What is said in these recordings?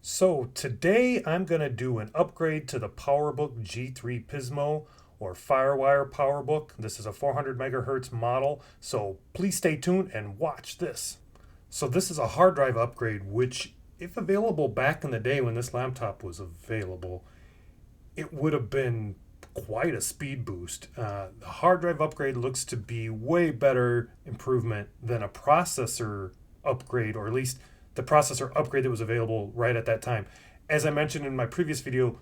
So today I'm going to do an upgrade to the PowerBook G3 Pismo or Firewire PowerBook. This is a 400 megahertz model, so please stay tuned and watch this. So this is a hard drive upgrade, which if available back in the day when this laptop was available, it would have been quite a speed boost. The hard drive upgrade looks to be way better improvement than a processor upgrade, or at least the processor upgrade that was available right at that time. As I mentioned in my previous video,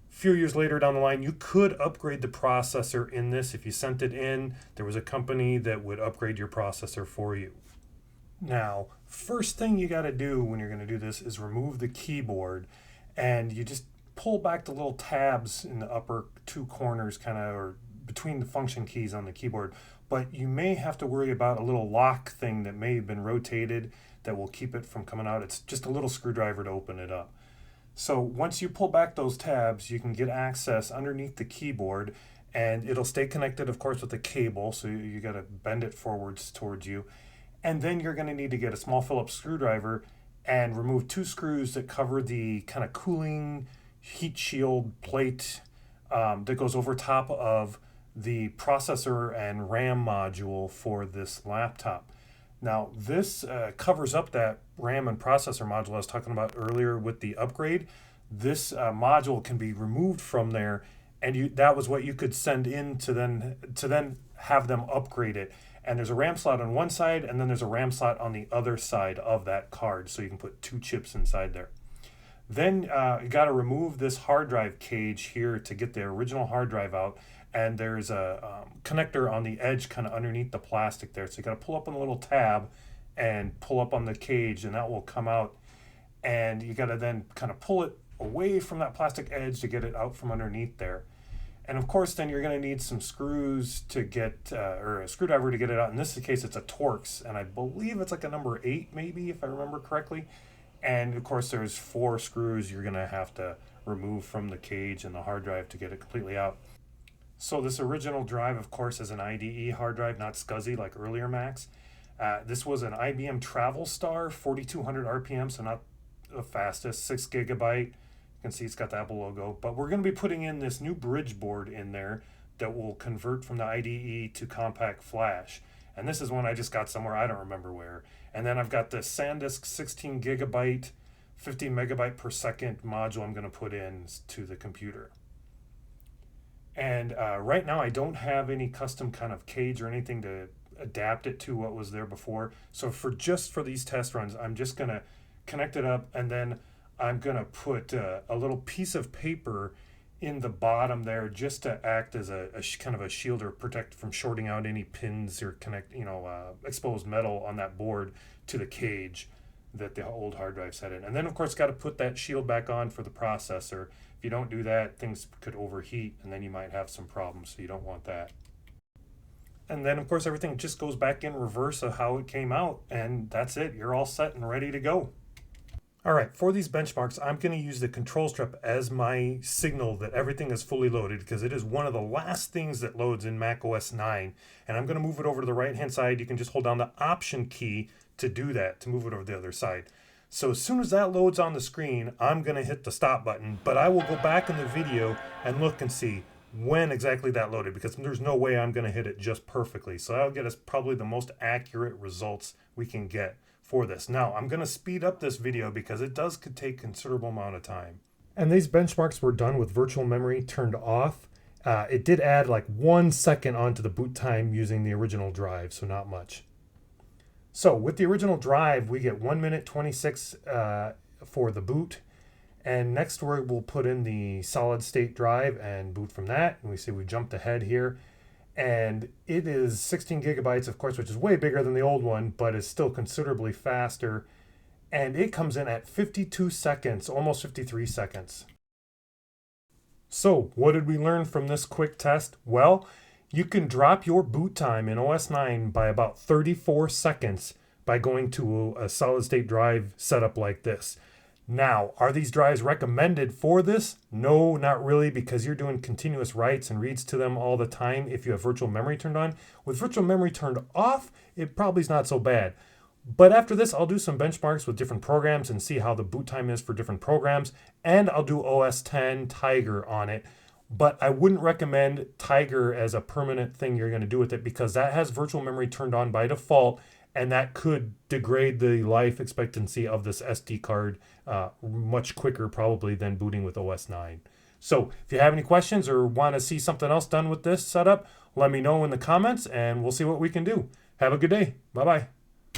a few years later down the line, you could upgrade the processor in this. If you sent it in, there was a company that would upgrade your processor for you. Now, first thing you got to do when you're going to do this is remove the keyboard, and you just pull back the little tabs in the upper two corners, kind of, or between the function keys on the keyboard. But you may have to worry about a little lock thing that may have been rotated that will keep it from coming out. It's just a little screwdriver to open it up. So once you pull back those tabs, you can get access underneath the keyboard, and it'll stay connected, of course, with the cable. So you got to bend it forwards towards you. And then you're going to need to get a small Phillips screwdriver and remove two screws that cover the kind of cooling heat shield plate that goes over top of the processor and RAM module for this laptop. Now, this covers up that RAM and processor module I was talking about earlier with the upgrade. This module can be removed from there, and that was what you could send in to then have them upgrade it. And there's a RAM slot on one side, and then there's a RAM slot on the other side of that card, so you can put two chips inside there. Then you got to remove this hard drive cage here to get the original hard drive out. And there's a connector on the edge kind of underneath the plastic there. So you got to pull up on the little tab and pull up on the cage, and that will come out. And you got to then kind of pull it away from that plastic edge to get it out from underneath there. And of course, then you're going to need some screws to get, or a screwdriver to get it out. In this case, it's a Torx, and I believe it's like a number 8, maybe, if I remember correctly. And of course, there's 4 screws you're going to have to remove from the cage and the hard drive to get it completely out. So this original drive, of course, is an IDE hard drive, not SCSI like earlier Macs. This was an IBM Travel Star, 4200 RPM, so not the fastest, 6 gigabyte. You can see it's got the Apple logo. But we're going to be putting in this new bridge board in there that will convert from the IDE to compact flash. And this is one I just got somewhere, I don't remember where. And then I've got the SanDisk 16 gigabyte, 50 megabyte per second module I'm going to put in to the computer. And right now I don't have any custom kind of cage or anything to adapt it to what was there before. So for these test runs, I'm just going to connect it up, and then I'm going to put a little piece of paper in the bottom there just to act as a kind of a shield or protect from shorting out any pins or exposed metal on that board to the cage that the old hard drives had in. And then of course got to put that shield back on for the processor. If you don't do that, things could overheat, and then you might have some problems, so you don't want that. And then of course everything just goes back in reverse of how it came out, and that's it. You're all set and ready to go. All right, for these benchmarks, I'm going to use the control strip as my signal that everything is fully loaded, because it is one of the last things that loads in Mac OS 9. And I'm going to move it over to the right-hand side. You can just hold down the Option key to do that, to move it over to the other side. So as soon as that loads on the screen, I'm going to hit the stop button, but I will go back in the video and look and see when exactly that loaded, because there's no way I'm going to hit it just perfectly. So that'll get us probably the most accurate results we can get for this. Now, I'm going to speed up this video because it could take a considerable amount of time. And these benchmarks were done with virtual memory turned off. It did add like 1 second onto the boot time using the original drive, so not much. So with the original drive, we get 1 minute 26 for the boot. And next we'll put in the solid state drive and boot from that. And we see we jumped ahead here. And it is 16 gigabytes, of course, which is way bigger than the old one, but is still considerably faster. And it comes in at 52 seconds, almost 53 seconds. So what did we learn from this quick test? Well, you can drop your boot time in OS 9 by about 34 seconds by going to a solid state drive setup like this. Now, are these drives recommended for this? No, not really, because you're doing continuous writes and reads to them all the time if you have virtual memory turned on. With virtual memory turned off, it probably is not so bad. But after this, I'll do some benchmarks with different programs and see how the boot time is for different programs. And I'll do OS 10 Tiger on it. But I wouldn't recommend Tiger as a permanent thing you're going to do with it, because that has virtual memory turned on by default, and that could degrade the life expectancy of this SD card much quicker probably than booting with OS 9. So if you have any questions or want to see something else done with this setup, let me know in the comments and we'll see what we can do. Have a good day. Bye-bye.